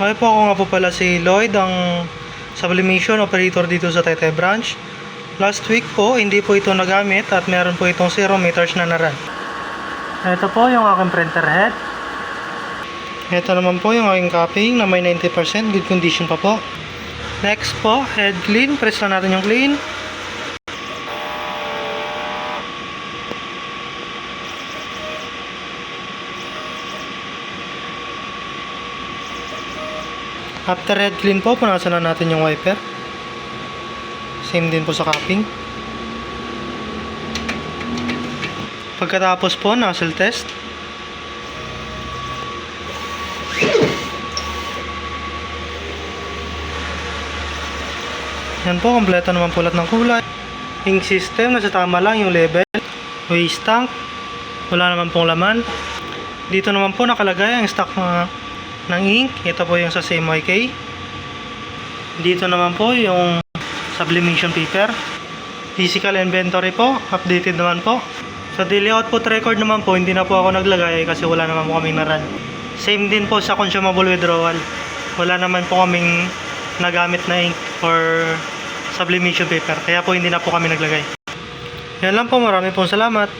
Okay po, ako nga po pala si Lloyd, ang sublimation operator dito sa Taytay branch. Last week po, hindi po ito nagamit at meron po itong 0 meters na naran. Ito po yung aking printer head. Ito naman po yung aking copying na may 90% good condition pa po. Next po, head clean. Press lang natin yung clean. After head clean po, punasan na natin yung wiper. Same din po sa capping. Pagkatapos po, nozzle test. Yan po, kompleto naman po lahat ng kulay. Ink system, nasa tama lang yung level. Waste tank, wala naman pong laman. Dito naman po nakalagay ang stock ng ink. Ito po yung sa CMYK. Dito naman po yung sublimation paper. Physical inventory po, updated naman po. Sa daily output record naman po, hindi na po ako naglagay kasi wala naman po kaming naran. Same din po sa consumable withdrawal. Wala naman po kaming nagamit na ink or sublimation paper. Kaya po hindi na po kami naglagay. Yan lang po, marami pong salamat.